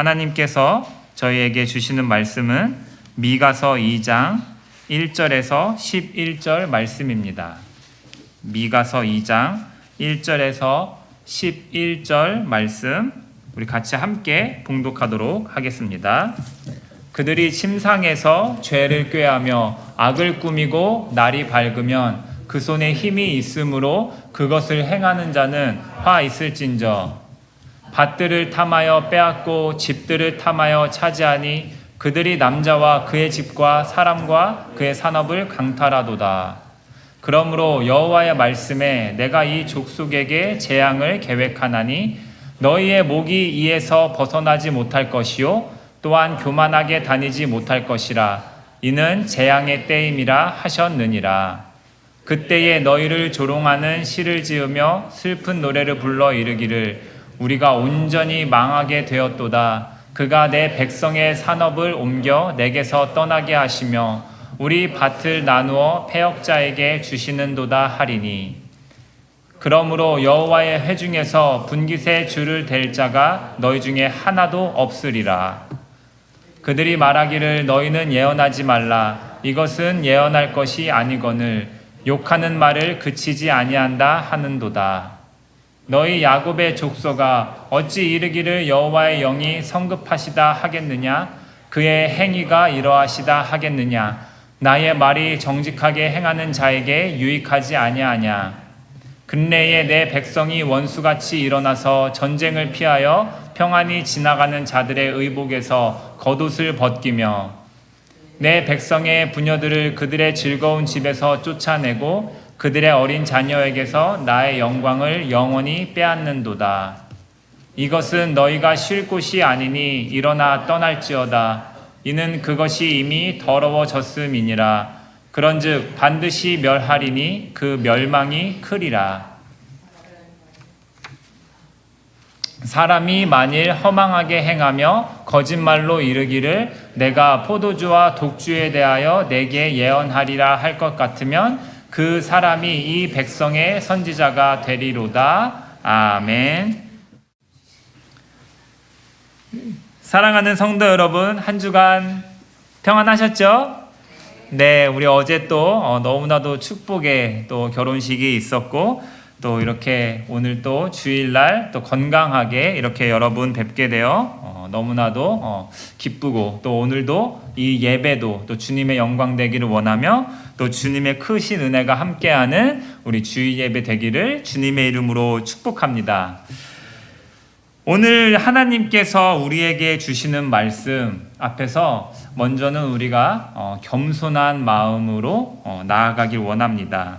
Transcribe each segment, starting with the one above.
하나님께서 저희에게 주시는 말씀은 미가서 2장 1절에서 11절 말씀입니다. 미가서 2장 1절에서 11절 말씀 우리 같이 함께 봉독하도록 하겠습니다. 그들이 침상에서 죄를 꾀하며 악을 꾸미고 날이 밝으면 그 손에 힘이 있으므로 그것을 행하는 자는 화 있을진저. 밭들을 탐하여 빼앗고 집들을 탐하여 차지하니 그들이 남자와 그의 집과 사람과 그의 산업을 강탈하도다. 그러므로 여호와의 말씀에 내가 이 족속에게 재앙을 계획하나니 너희의 목이 이에서 벗어나지 못할 것이요 또한 교만하게 다니지 못할 것이라. 이는 재앙의 때임이라 하셨느니라. 그때에 너희를 조롱하는 시를 지으며 슬픈 노래를 불러 이르기를 우리가 온전히 망하게 되었도다. 그가 내 백성의 산업을 옮겨 내게서 떠나게 하시며 우리 밭을 나누어 패역자에게 주시는도다 하리니. 그러므로 여호와의 회중에서 분깃의 줄을 댈 자가 너희 중에 하나도 없으리라. 그들이 말하기를 너희는 예언하지 말라. 이것은 예언할 것이 아니거늘 욕하는 말을 그치지 아니한다 하는도다. 너희 야곱의 족속아 어찌 이르기를 여호와의 영이 성급하시다 하겠느냐? 그의 행위가 이러하시다 하겠느냐? 나의 말이 정직하게 행하는 자에게 유익하지 아니하냐? 근래에 내 백성이 원수같이 일어나서 전쟁을 피하여 평안히 지나가는 자들의 의복에서 겉옷을 벗기며 내 백성의 부녀들을 그들의 즐거운 집에서 쫓아내고 그들의 어린 자녀에게서 나의 영광을 영원히 빼앗는도다. 이것은 너희가 쉴 곳이 아니니 일어나 떠날지어다. 이는 그것이 이미 더러워졌음이니라. 그런즉 반드시 멸하리니 그 멸망이 크리라. 사람이 만일 허망하게 행하며 거짓말로 이르기를 내가 포도주와 독주에 대하여 내게 예언하리라 할 것 같으면 그 사람이 이 백성의 선지자가 되리로다. 아멘. 사랑하는 성도 여러분, 한 주간 평안하셨죠? 네, 우리 어제 또 너무나도 축복의 또 결혼식이 있었고 또 이렇게 오늘 또 주일날 또 건강하게 이렇게 여러분 뵙게 되어 너무나도 기쁘고 또 오늘도 이 예배도 또 주님의 영광 되기를 원하며 또 주님의 크신 은혜가 함께하는 우리 주일 예배 되기를 주님의 이름으로 축복합니다. 오늘 하나님께서 우리에게 주시는 말씀 앞에서 먼저는 우리가 겸손한 마음으로 나아가길 원합니다.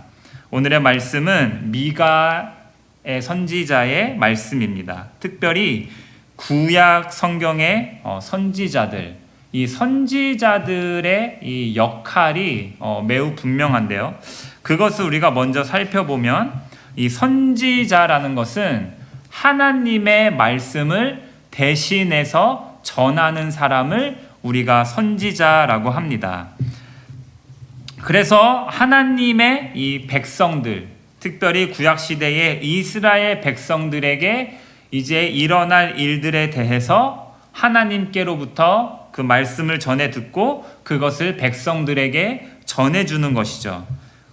오늘의 말씀은 미가의 선지자의 말씀입니다. 특별히 구약 성경의 선지자들, 이 선지자들의 이 역할이 매우 분명한데요. 그것을 우리가 먼저 살펴보면 이 선지자라는 것은 하나님의 말씀을 대신해서 전하는 사람을 우리가 선지자라고 합니다. 그래서 하나님의 이 백성들, 특별히 구약시대의 이스라엘 백성들에게 이제 일어날 일들에 대해서 하나님께로부터 그 말씀을 전해 듣고 그것을 백성들에게 전해주는 것이죠.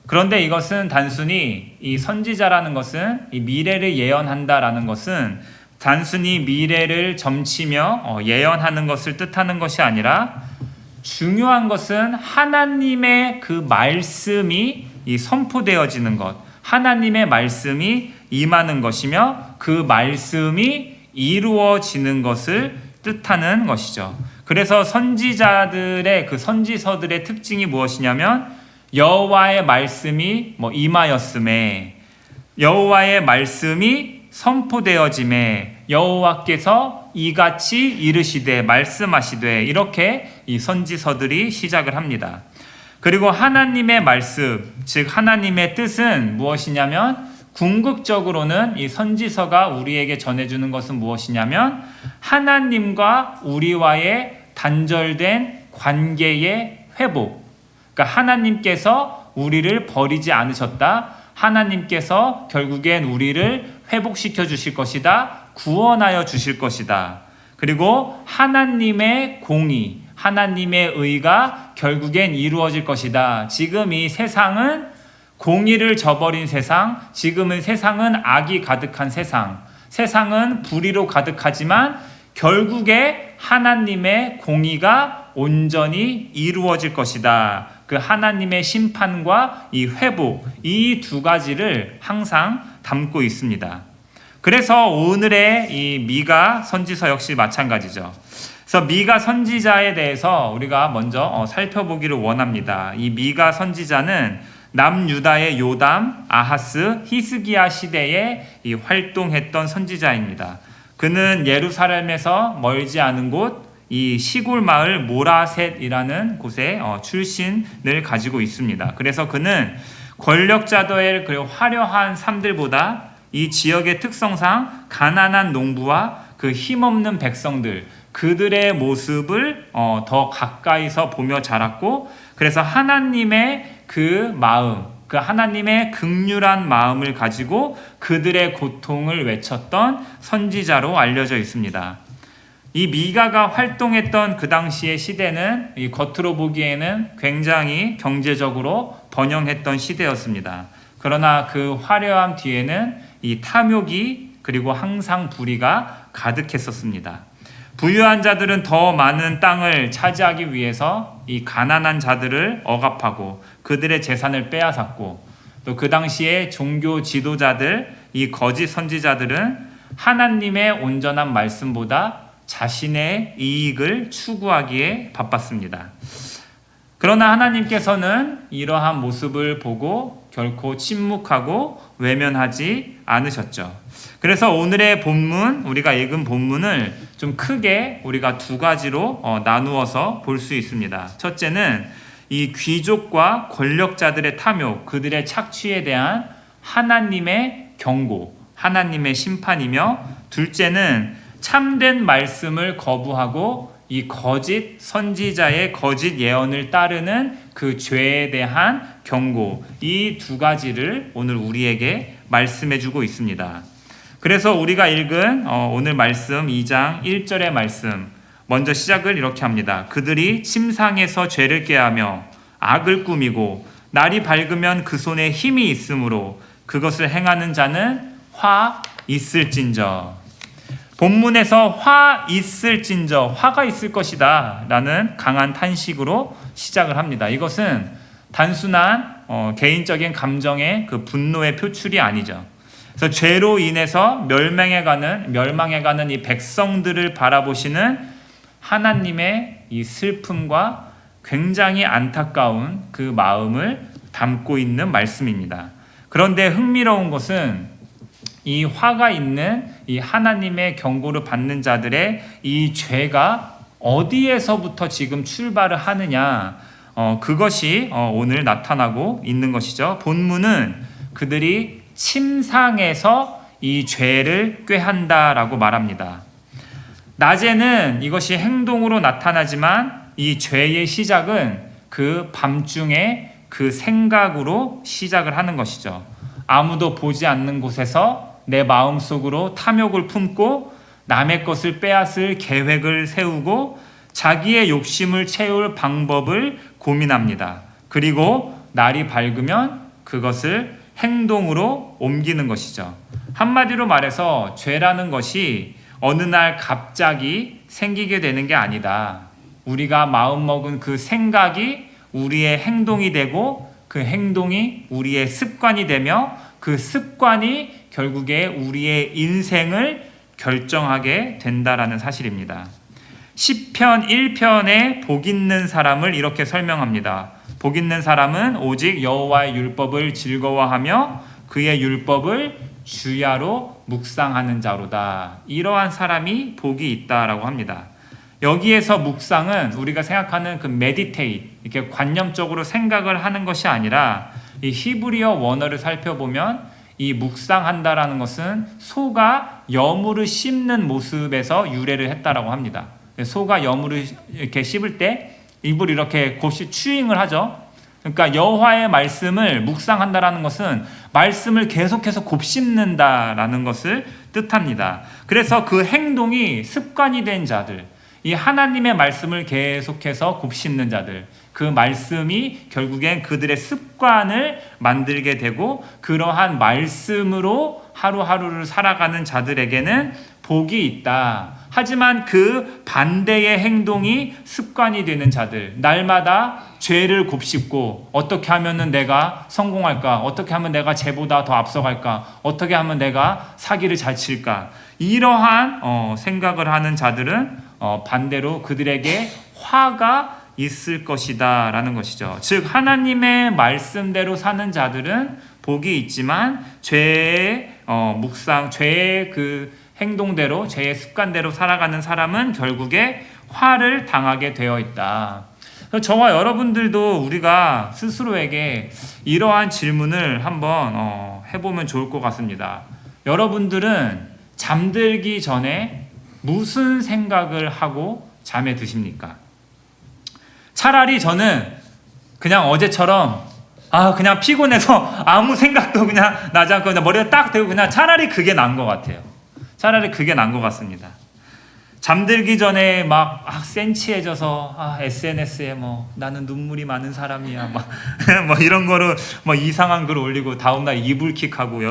그런데 이것은 단순히 이 선지자라는 것은 이 미래를 예언한다라는 것은 단순히 미래를 점치며 예언하는 것을 뜻하는 것이 아니라 중요한 것은 하나님의 그 말씀이 이 선포되어지는 것, 하나님의 말씀이 임하는 것이며 그 말씀이 이루어지는 것을 뜻하는 것이죠. 그래서 선지자들의 그 선지서들의 특징이 무엇이냐면 여호와의 말씀이 임하였음에, 여호와의 말씀이 선포되어짐에, 여호와께서 이같이 이르시되 말씀하시되, 이렇게 이 선지서들이 시작을 합니다. 그리고 하나님의 말씀, 즉 하나님의 뜻은 무엇이냐면 궁극적으로는 이 선지서가 우리에게 전해주는 것은 무엇이냐면 하나님과 우리와의 단절된 관계의 회복. 그러니까 하나님께서 우리를 버리지 않으셨다. 하나님께서 결국엔 우리를 회복시켜 주실 것이다. 구원하여 주실 것이다. 그리고 하나님의 공의, 하나님의 의가 결국엔 이루어질 것이다. 지금 이 세상은 공의를 저버린 세상, 지금은 세상은 악이 가득한 세상, 세상은 불의로 가득하지만 결국에 하나님의 공의가 온전히 이루어질 것이다. 그 하나님의 심판과 이 회복, 이 두 가지를 항상 담고 있습니다. 그래서 오늘의 이 미가 선지서 역시 마찬가지죠. 그래서 미가 선지자에 대해서 우리가 먼저 살펴보기를 원합니다. 이 미가 선지자는 남유다의 요담, 아하스, 히스기야 시대에 이 활동했던 선지자입니다. 그는 예루살렘에서 멀지 않은 곳, 이 시골 마을 모라셋이라는 곳에 출신을 가지고 있습니다. 그래서 그는 권력자들의 그 화려한 삶들보다 이 지역의 특성상 가난한 농부와 그 힘없는 백성들, 그들의 모습을 더 가까이서 보며 자랐고, 그래서 하나님의 그 마음, 그 하나님의 긍휼한 마음을 가지고 그들의 고통을 외쳤던 선지자로 알려져 있습니다. 이 미가가 활동했던 그 당시의 시대는 이 겉으로 보기에는 굉장히 경제적으로 번영했던 시대였습니다. 그러나 그 화려함 뒤에는 이 탐욕이 그리고 항상 불의가 가득했었습니다. 부유한 자들은 더 많은 땅을 차지하기 위해서 이 가난한 자들을 억압하고 그들의 재산을 빼앗았고, 또 그 당시에 종교 지도자들, 이 거짓 선지자들은 하나님의 온전한 말씀보다 자신의 이익을 추구하기에 바빴습니다. 그러나 하나님께서는 이러한 모습을 보고 결코 침묵하고 외면하지 않으셨죠. 그래서 오늘의 본문, 우리가 읽은 본문을 좀 크게 우리가 두 가지로 나누어서 볼 수 있습니다. 첫째는 이 귀족과 권력자들의 탐욕, 그들의 착취에 대한 하나님의 경고, 하나님의 심판이며, 둘째는 참된 말씀을 거부하고 이 거짓 선지자의 거짓 예언을 따르는 그 죄에 대한 경고, 이 두 가지를 오늘 우리에게 말씀해주고 있습니다. 그래서 우리가 읽은 오늘 말씀 2장 1절의 말씀, 먼저 시작을 이렇게 합니다. 그들이 침상에서 죄를 꾀하며 악을 꾸미고 날이 밝으면 그 손에 힘이 있으므로 그것을 행하는 자는 화 있을진저. 본문에서 화 있을진저, 화가 있을 것이다 라는 강한 탄식으로 시작을 합니다. 이것은 단순한 개인적인 감정의 그 분노의 표출이 아니죠. 그래서 죄로 인해서 멸망해가는 이 백성들을 바라보시는 하나님의 이 슬픔과 굉장히 안타까운 그 마음을 담고 있는 말씀입니다. 그런데 흥미로운 것은 이 화가 있는 이 하나님의 경고를 받는 자들의 이 죄가 어디에서부터 지금 출발을 하느냐, 그것이 오늘 나타나고 있는 것이죠. 본문은 그들이 침상에서 이 죄를 꾀한다라고 말합니다. 낮에는 이것이 행동으로 나타나지만 이 죄의 시작은 그 밤중에 그 생각으로 시작을 하는 것이죠. 아무도 보지 않는 곳에서 내 마음속으로 탐욕을 품고 남의 것을 빼앗을 계획을 세우고 자기의 욕심을 채울 방법을 고민합니다. 그리고 날이 밝으면 그것을 행동으로 옮기는 것이죠. 한마디로 말해서 죄라는 것이 어느 날 갑자기 생기게 되는 게 아니다. 우리가 마음먹은 그 생각이 우리의 행동이 되고 그 행동이 우리의 습관이 되며 그 습관이 결국에 우리의 인생을 결정하게 된다라는 사실입니다. 시편 1편에 복 있는 사람을 이렇게 설명합니다. 복 있는 사람은 오직 여호와의 율법을 즐거워하며 그의 율법을 주야로 묵상하는 자로다. 이러한 사람이 복이 있다라고 합니다. 여기에서 묵상은 우리가 생각하는 그 meditate, 이렇게 관념적으로 생각을 하는 것이 아니라 이 히브리어 원어를 살펴보면 이 묵상한다라는 것은 소가 여물을 씹는 모습에서 유래를 했다라고 합니다. 소가 여물을 이렇게 씹을 때 입을 이렇게 곱씹 추잉을 하죠. 그러니까 여호와의 말씀을 묵상한다라는 것은 말씀을 계속해서 곱씹는다라는 것을 뜻합니다. 그래서 그 행동이 습관이 된 자들, 이 하나님의 말씀을 계속해서 곱씹는 자들, 그 말씀이 결국엔 그들의 습관을 만들게 되고 그러한 말씀으로 하루하루를 살아가는 자들에게는 복이 있다. 하지만 그 반대의 행동이 습관이 되는 자들, 날마다 죄를 곱씹고 어떻게 하면 내가 성공할까? 어떻게 하면 내가 쟤보다 더 앞서갈까? 어떻게 하면 내가 사기를 잘 칠까? 이러한 생각을 하는 자들은 반대로 그들에게 화가 있을 것이다 라는 것이죠. 즉 하나님의 말씀대로 사는 자들은 복이 있지만 죄의 묵상, 죄의 그 행동대로, 죄의 습관대로 살아가는 사람은 결국에 화를 당하게 되어 있다. 저와 여러분들도 우리가 스스로에게 이러한 질문을 한번 해보면 좋을 것 같습니다. 여러분들은 잠들기 전에 무슨 생각을 하고 잠에 드십니까? 차라리 저는 그냥 어제처럼 그냥 피곤해서 아무 생각도 그냥 나지 않고 그냥 머리가 딱 대고 그냥 차라리 그게 나은 것 같아요. 차라리 그게 나은 것 같습니다. 잠들기 전에 막 센치해져서 SNS에 나는 눈물이 많은 사람이야 뭐 이런 거로 이상한 글 올리고 다음날 이불킥하고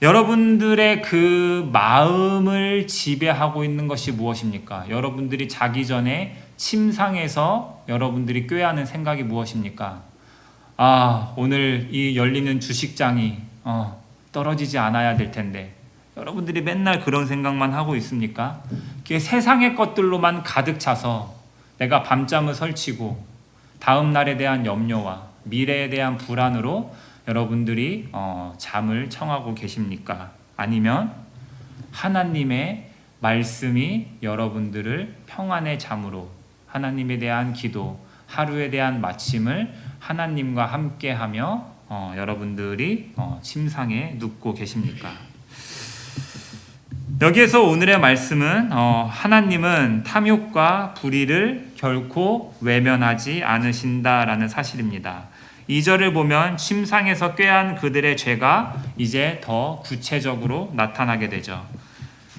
여러분들의 그 마음을 지배하고 있는 것이 무엇입니까? 여러분들이 자기 전에 침상에서 여러분들이 꾀하는 생각이 무엇입니까? 오늘 이 열리는 주식장이 떨어지지 않아야 될 텐데. 여러분들이 맨날 그런 생각만 하고 있습니까? 그게 세상의 것들로만 가득 차서 내가 밤잠을 설치고 다음 날에 대한 염려와 미래에 대한 불안으로 여러분들이 잠을 청하고 계십니까? 아니면 하나님의 말씀이 여러분들을 평안의 잠으로, 하나님에 대한 기도, 하루에 대한 마침을 하나님과 함께하며 여러분들이 침상에 눕고 계십니까? 여기에서 오늘의 말씀은 하나님은 탐욕과 불의를 결코 외면하지 않으신다라는 사실입니다. 2절을 보면 침상에서 꾀한 그들의 죄가 이제 더 구체적으로 나타나게 되죠.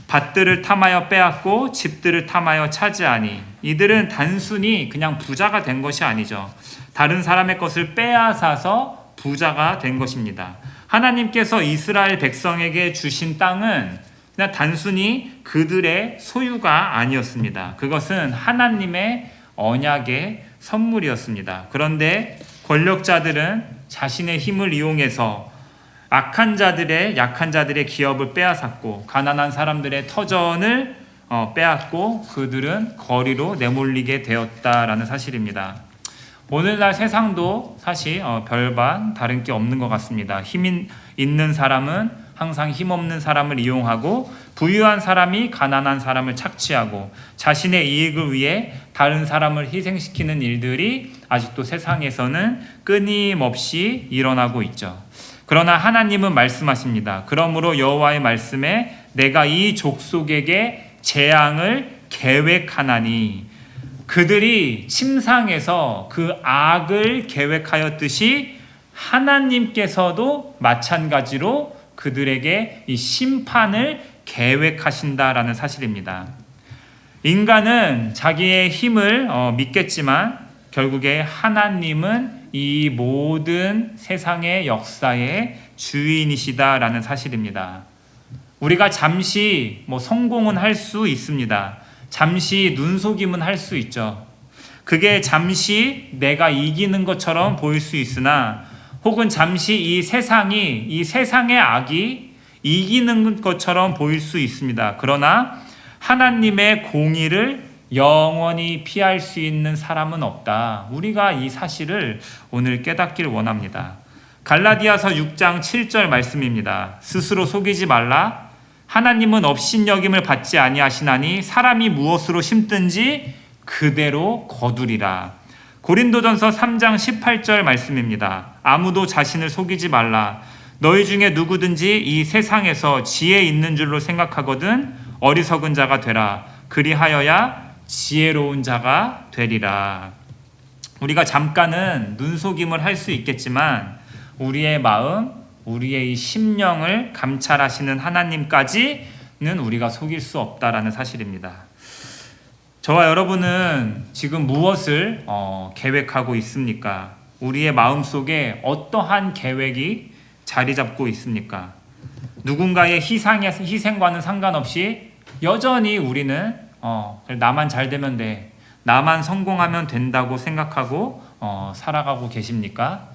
밭들을 탐하여 빼앗고 집들을 탐하여 차지하니, 이들은 단순히 그냥 부자가 된 것이 아니죠. 다른 사람의 것을 빼앗아서 부자가 된 것입니다. 하나님께서 이스라엘 백성에게 주신 땅은 그냥 단순히 그들의 소유가 아니었습니다. 그것은 하나님의 언약의 선물이었습니다. 그런데 권력자들은 자신의 힘을 이용해서 약한 자들의 기업을 빼앗았고 가난한 사람들의 터전을 빼앗고 그들은 거리로 내몰리게 되었다라는 사실입니다. 오늘날 세상도 사실 별반 다른 게 없는 것 같습니다. 힘 있는 사람은 항상 힘없는 사람을 이용하고 부유한 사람이 가난한 사람을 착취하고 자신의 이익을 위해 다른 사람을 희생시키는 일들이 아직도 세상에서는 끊임없이 일어나고 있죠. 그러나 하나님은 말씀하십니다. 그러므로 여호와의 말씀에 내가 이 족속에게 재앙을 계획하나니, 그들이 침상에서 그 악을 계획하였듯이 하나님께서도 마찬가지로 그들에게 이 심판을 계획하신다라는 사실입니다. 인간은 자기의 힘을 믿겠지만 결국에 하나님은 이 모든 세상의 역사의 주인이시다라는 사실입니다. 우리가 잠시 성공은 할 수 있습니다. 잠시 눈속임은 할 수 있죠. 그게 잠시 내가 이기는 것처럼 보일 수 있으나, 혹은 잠시 이 세상의 악이 이기는 것처럼 보일 수 있습니다. 그러나 하나님의 공의를 영원히 피할 수 있는 사람은 없다. 우리가 이 사실을 오늘 깨닫길 원합니다. 갈라디아서 6장 7절 말씀입니다. 스스로 속이지 말라. 하나님은 업신여김을 받지 아니하시나니 사람이 무엇으로 심든지 그대로 거두리라. 고린도전서 3장 18절 말씀입니다. 아무도 자신을 속이지 말라. 너희 중에 누구든지 이 세상에서 지혜 있는 줄로 생각하거든 어리석은 자가 되라. 그리하여야 지혜로운 자가 되리라. 우리가 잠깐은 눈속임을 할 수 있겠지만 우리의 마음, 우리의 이 심령을 감찰하시는 하나님까지는 우리가 속일 수 없다라는 사실입니다. 저와 여러분은 지금 무엇을 계획하고 있습니까? 우리의 마음속에 어떠한 계획이 자리 잡고 있습니까? 누군가의 희생과는 상관없이 여전히 우리는 나만 잘 되면 돼, 나만 성공하면 된다고 생각하고 살아가고 계십니까?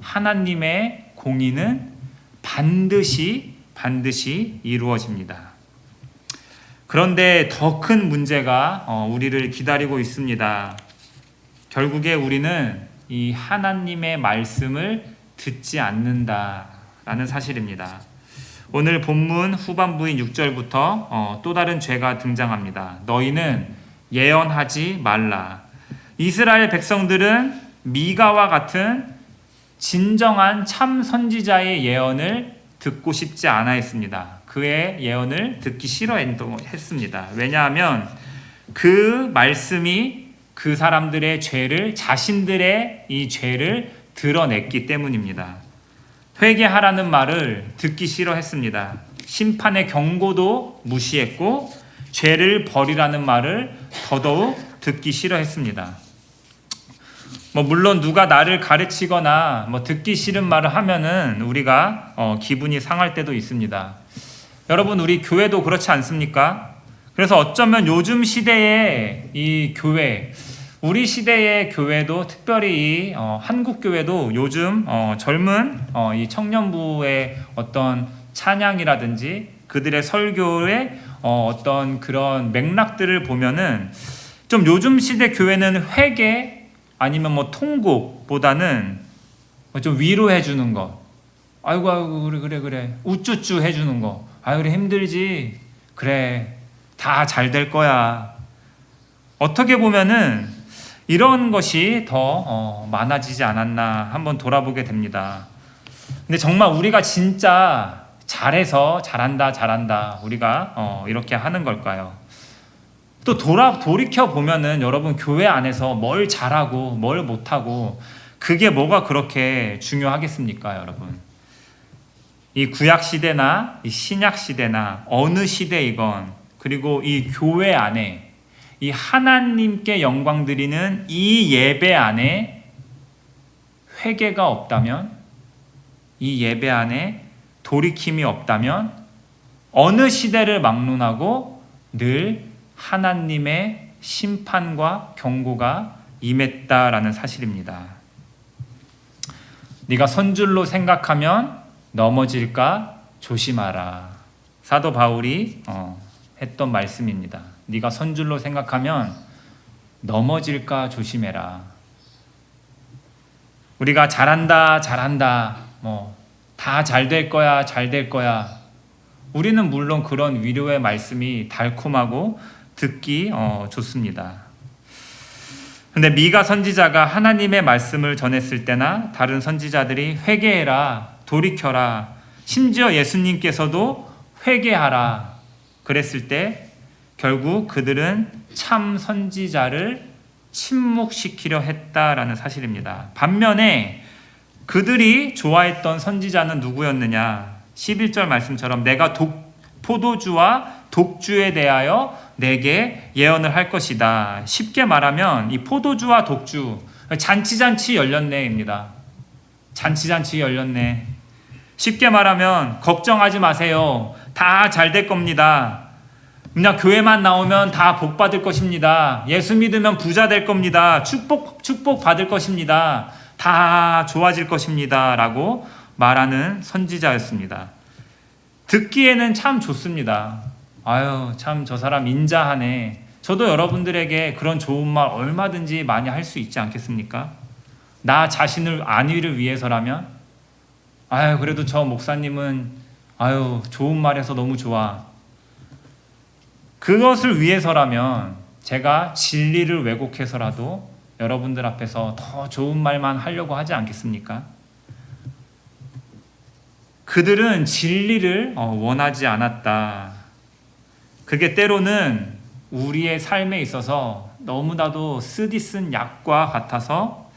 하나님의 공의는 반드시 이루어집니다. 그런데 더 큰 문제가 우리를 기다리고 있습니다. 결국에 우리는 이 하나님의 말씀을 듣지 않는다라는 사실입니다. 오늘 본문 후반부인 6절부터 또 다른 죄가 등장합니다. 너희는 예언하지 말라. 이스라엘 백성들은 미가와 같은 진정한 참 선지자의 예언을 듣고 싶지 않아 했습니다. 그의 예언을 듣기 싫어했습니다. 왜냐하면 그 말씀이 그 사람들의 죄를, 자신들의 이 죄를 드러냈기 때문입니다. 회개하라는 말을 듣기 싫어했습니다. 심판의 경고도 무시했고 죄를 버리라는 말을 더더욱 듣기 싫어했습니다. 물론 누가 나를 가르치거나 듣기 싫은 말을 하면은 우리가 기분이 상할 때도 있습니다. 여러분, 우리 교회도 그렇지 않습니까? 그래서 어쩌면 요즘 시대의 이 교회, 우리 시대의 교회도 특별히 한국 교회도 요즘 젊은 이 청년부의 어떤 찬양이라든지 그들의 설교의 어떤 그런 맥락들을 보면은 좀 요즘 시대 교회는 회개 아니면 통곡보다는 좀 위로해 주는 거, 아이고 그래 우쭈쭈 해주는 거, 아유 그래 힘들지, 그래 다 잘 될 거야. 어떻게 보면은 이런 것이 더 많아지지 않았나 한번 돌아보게 됩니다. 근데 정말 우리가 진짜 잘해서 잘한다 우리가 이렇게 하는 걸까요? 또 돌이켜 보면은 여러분, 교회 안에서 뭘 잘하고 뭘 못하고 그게 뭐가 그렇게 중요하겠습니까, 여러분? 이 구약 시대나 이 신약 시대나 어느 시대이건, 그리고 이 교회 안에 이 하나님께 영광 드리는 이 예배 안에 회개가 없다면, 이 예배 안에 돌이킴이 없다면 어느 시대를 막론하고 늘 하나님의 심판과 경고가 임했다라는 사실입니다. 네가 선줄로 생각하면 넘어질까 조심하라. 사도 바울이 했던 말씀입니다. 네가 선줄로 생각하면 넘어질까 조심해라. 우리가 잘한다 다 잘 될 거야. 우리는 물론 그런 위로의 말씀이 달콤하고 듣기 좋습니다. 근데 미가 선지자가 하나님의 말씀을 전했을 때나 다른 선지자들이 회개해라, 돌이켜라, 심지어 예수님께서도 회개하라 그랬을 때 결국 그들은 참 선지자를 침묵시키려 했다라는 사실입니다. 반면에 그들이 좋아했던 선지자는 누구였느냐? 11절 말씀처럼 내가 포도주와 독주에 대하여 내게 예언을 할 것이다. 쉽게 말하면 이 포도주와 독주, 잔치 열렸네입니다. 잔치 열렸네. 쉽게 말하면 걱정하지 마세요. 다 잘 될 겁니다. 그냥 교회만 나오면 다 복 받을 것입니다. 예수 믿으면 부자 될 겁니다. 축복 받을 것입니다. 다 좋아질 것입니다. 라고 말하는 선지자였습니다. 듣기에는 참 좋습니다. 아유, 참 저 사람 인자하네. 저도 여러분들에게 그런 좋은 말 얼마든지 많이 할 수 있지 않겠습니까? 나 자신을 안위를 위해서라면, 아유, 그래도 저 목사님은 아유, 좋은 말해서 너무 좋아. 그것을 위해서라면 제가 진리를 왜곡해서라도 여러분들 앞에서 더 좋은 말만 하려고 하지 않겠습니까? 그들은 진리를 원하지 않았다. 그게 때로는 우리의 삶에 있어서 너무나도 쓰디쓴 약과 같아서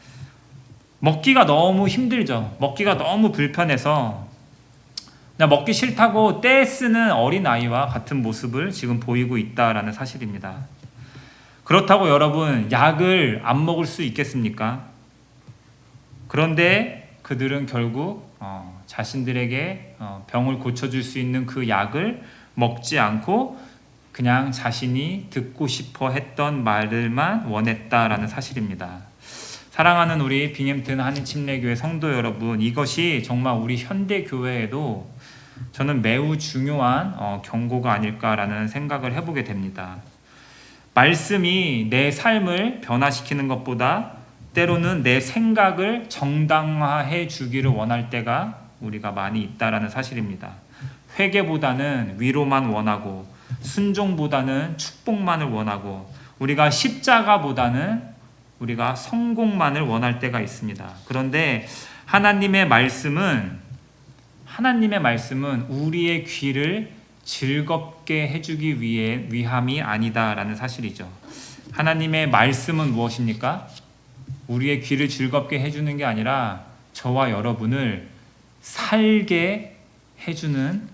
먹기가 너무 힘들죠. 먹기가 너무 불편해서 그냥 먹기 싫다고 떼쓰는 어린아이와 같은 모습을 지금 보이고 있다라는 사실입니다. 그렇다고 여러분 약을 안 먹을 수 있겠습니까? 그런데 그들은 결국 자신들에게 병을 고쳐줄 수 있는 그 약을 먹지 않고 그냥 자신이 듣고 싶어 했던 말들만 원했다라는 사실입니다. 사랑하는 우리 빙햄튼 한인침례교회 성도 여러분, 이것이 정말 우리 현대교회에도 저는 매우 중요한 경고가 아닐까라는 생각을 해보게 됩니다. 말씀이 내 삶을 변화시키는 것보다 때로는 내 생각을 정당화해 주기를 원할 때가 우리가 많이 있다라는 사실입니다. 회개보다는 위로만 원하고 순종보다는 축복만을 원하고 우리가 십자가보다는 우리가 성공만을 원할 때가 있습니다. 그런데 하나님의 말씀은 우리의 귀를 즐겁게 해주기 위함이 아니다라는 사실이죠. 하나님의 말씀은 무엇입니까? 우리의 귀를 즐겁게 해주는 게 아니라 저와 여러분을 살게 해주는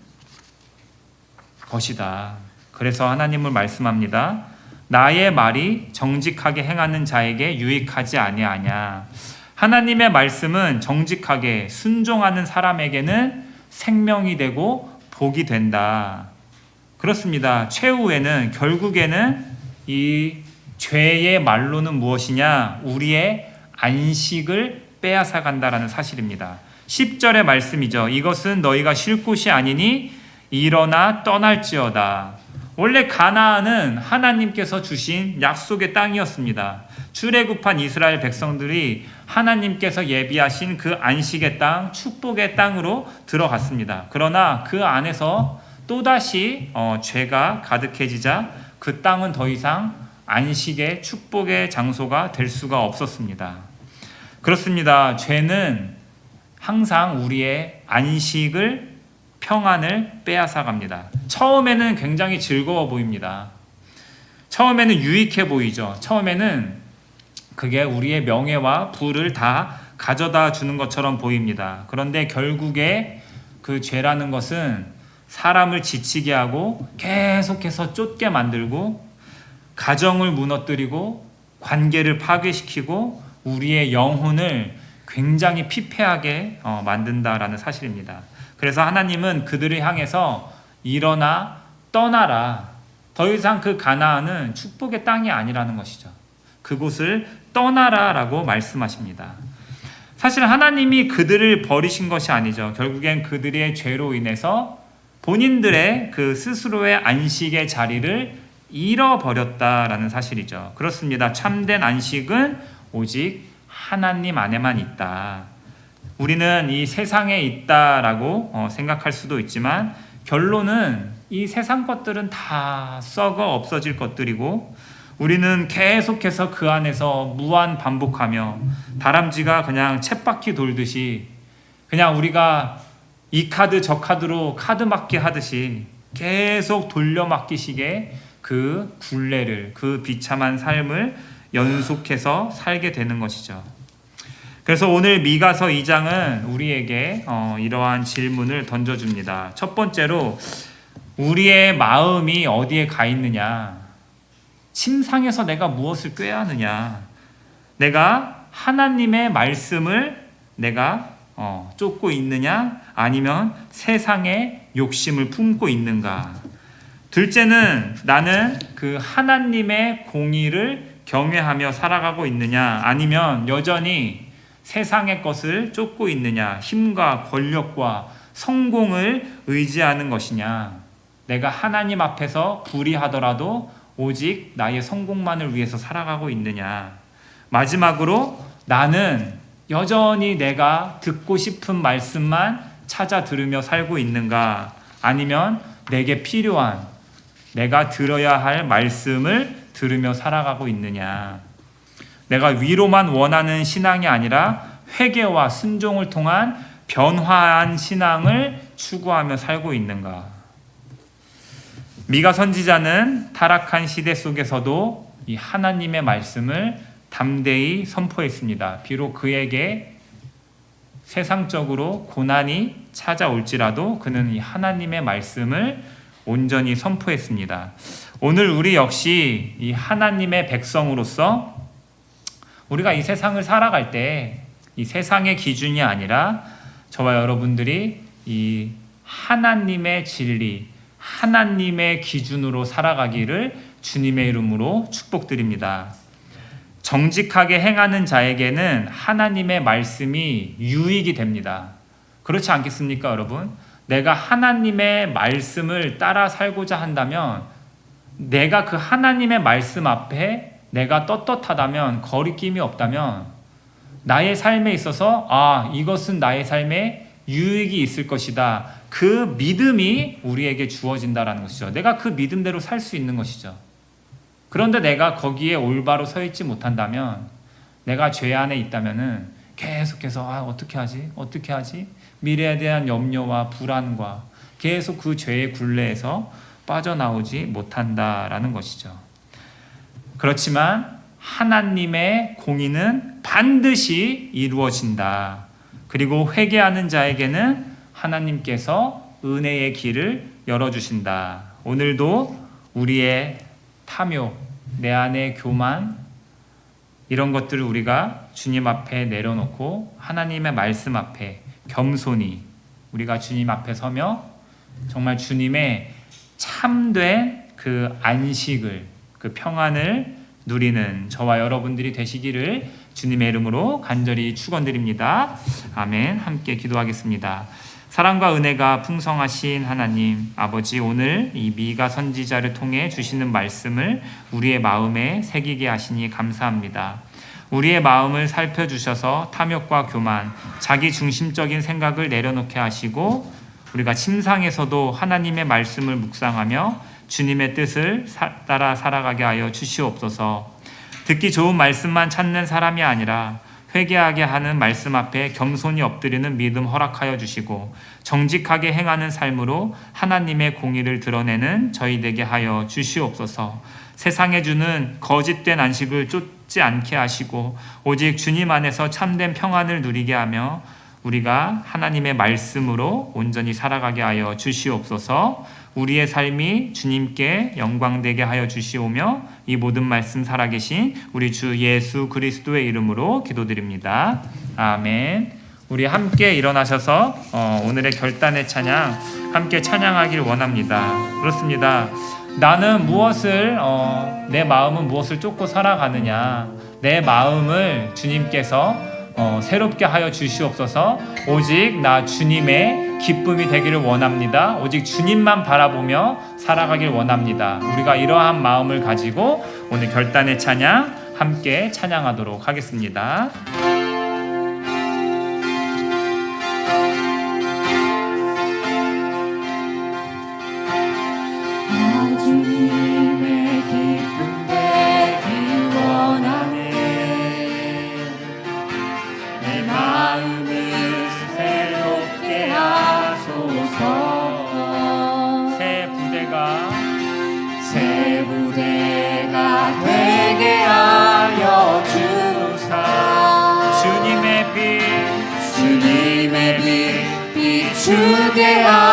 것이다. 그래서 하나님을 말씀합니다. 나의 말이 정직하게 행하는 자에게 유익하지 아니하냐. 하나님의 말씀은 정직하게 순종하는 사람에게는 생명이 되고 복이 된다. 그렇습니다. 최후에는 결국에는 이 죄의 말로는 무엇이냐? 우리의 안식을 빼앗아 간다라는 사실입니다. 10절의 말씀이죠. 이것은 너희가 쉴 곳이 아니니 일어나 떠날지어다. 원래 가나안은 하나님께서 주신 약속의 땅이었습니다. 출애굽한 이스라엘 백성들이 하나님께서 예비하신 그 안식의 땅, 축복의 땅으로 들어갔습니다. 그러나 그 안에서 또다시 죄가 가득해지자 그 땅은 더 이상 안식의 축복의 장소가 될 수가 없었습니다. 그렇습니다. 죄는 항상 우리의 안식을, 평안을 빼앗아 갑니다. 처음에는 굉장히 즐거워 보입니다. 처음에는 유익해 보이죠. 처음에는 그게 우리의 명예와 부를 다 가져다 주는 것처럼 보입니다. 그런데 결국에 그 죄라는 것은 사람을 지치게 하고 계속해서 쫓게 만들고 가정을 무너뜨리고 관계를 파괴시키고 우리의 영혼을 굉장히 피폐하게 만든다라는 사실입니다. 그래서 하나님은 그들을 향해서 일어나 떠나라. 더 이상 그 가나안은 축복의 땅이 아니라는 것이죠. 그곳을 떠나라라고 말씀하십니다. 사실 하나님이 그들을 버리신 것이 아니죠. 결국엔 그들의 죄로 인해서 본인들의 그 스스로의 안식의 자리를 잃어버렸다라는 사실이죠. 그렇습니다. 참된 안식은 오직 하나님 안에만 있다. 우리는 이 세상에 있다라고 생각할 수도 있지만 결론은 이 세상 것들은 다 썩어 없어질 것들이고 우리는 계속해서 그 안에서 무한 반복하며 다람쥐가 그냥 쳇바퀴 돌듯이 그냥 우리가 이 카드 저 카드로 카드 맞기 하듯이 계속 돌려막기식의 그 굴레를, 그 비참한 삶을 연속해서 살게 되는 것이죠. 그래서 오늘 미가서 2장은 우리에게 이러한 질문을 던져줍니다. 첫 번째로 우리의 마음이 어디에 가 있느냐? 침상에서 내가 무엇을 꾀하느냐? 내가 하나님의 말씀을 내가 쫓고 있느냐? 아니면 세상의 욕심을 품고 있는가? 둘째는 나는 그 하나님의 공의를 경외하며 살아가고 있느냐? 아니면 여전히 세상의 것을 쫓고 있느냐? 힘과 권력과 성공을 의지하는 것이냐? 내가 하나님 앞에서 불의하더라도 오직 나의 성공만을 위해서 살아가고 있느냐? 마지막으로 나는 여전히 내가 듣고 싶은 말씀만 찾아 들으며 살고 있는가? 아니면 내게 필요한 내가 들어야 할 말씀을 들으며 살아가고 있느냐? 내가 위로만 원하는 신앙이 아니라 회개와 순종을 통한 변화한 신앙을 추구하며 살고 있는가? 미가 선지자는 타락한 시대 속에서도 이 하나님의 말씀을 담대히 선포했습니다. 비록 그에게 세상적으로 고난이 찾아올지라도 그는 이 하나님의 말씀을 온전히 선포했습니다. 오늘 우리 역시 이 하나님의 백성으로서 우리가 이 세상을 살아갈 때 이 세상의 기준이 아니라 저와 여러분들이 이 하나님의 진리, 하나님의 기준으로 살아가기를 주님의 이름으로 축복드립니다. 정직하게 행하는 자에게는 하나님의 말씀이 유익이 됩니다. 그렇지 않겠습니까, 여러분? 내가 하나님의 말씀을 따라 살고자 한다면, 내가 그 하나님의 말씀 앞에 내가 떳떳하다면, 거리낌이 없다면 나의 삶에 있어서 이것은 나의 삶에 유익이 있을 것이다. 그 믿음이 우리에게 주어진다라는 것이죠. 내가 그 믿음대로 살 수 있는 것이죠. 그런데 내가 거기에 올바로 서 있지 못한다면, 내가 죄 안에 있다면은 계속해서 어떻게 하지? 미래에 대한 염려와 불안과 계속 그 죄의 굴레에서 빠져나오지 못한다라는 것이죠. 그렇지만 하나님의 공의는 반드시 이루어진다. 그리고 회개하는 자에게는 하나님께서 은혜의 길을 열어주신다. 오늘도 우리의 탐욕, 내 안의 교만, 이런 것들을 우리가 주님 앞에 내려놓고 하나님의 말씀 앞에 겸손히 우리가 주님 앞에 서며 정말 주님의 참된 그 안식을, 그 평안을 누리는 저와 여러분들이 되시기를 주님의 이름으로 간절히 축원드립니다. 아멘. 함께 기도하겠습니다. 사랑과 은혜가 풍성하신 하나님 아버지, 오늘 이 미가 선지자를 통해 주시는 말씀을 우리의 마음에 새기게 하시니 감사합니다. 우리의 마음을 살펴주셔서 탐욕과 교만, 자기 중심적인 생각을 내려놓게 하시고 우리가 침상에서도 하나님의 말씀을 묵상하며 주님의 뜻을 따라 살아가게 하여 주시옵소서. 듣기 좋은 말씀만 찾는 사람이 아니라 회개하게 하는 말씀 앞에 겸손히 엎드리는 믿음 허락하여 주시고 정직하게 행하는 삶으로 하나님의 공의를 드러내는 저희 되게 하여 주시옵소서. 세상에 주는 거짓된 안식을 쫓지 않게 하시고 오직 주님 안에서 참된 평안을 누리게 하며 우리가 하나님의 말씀으로 온전히 살아가게 하여 주시옵소서. 우리의 삶이 주님께 영광되게 하여 주시오며 이 모든 말씀 살아계신 우리 주 예수 그리스도의 이름으로 기도드립니다. 아멘. 우리 함께 일어나셔서 오늘의 결단의 찬양 함께 찬양하길 원합니다. 그렇습니다. 나는 무엇을 내 마음은 무엇을 쫓고 살아가느냐, 내 마음을 주님께서 새롭게 하여 주시옵소서. 오직 나 주님의 기쁨이 되기를 원합니다. 오직 주님만 바라보며 살아가길 원합니다. 우리가 이러한 마음을 가지고 오늘 결단의 찬양 함께 찬양하도록 하겠습니다. 주님의 기쁨 되길 원하네. 내 마음을 새롭게 하소서. 새 부대가 되게 하여 주사. 주님의 빛 비추게 하소서.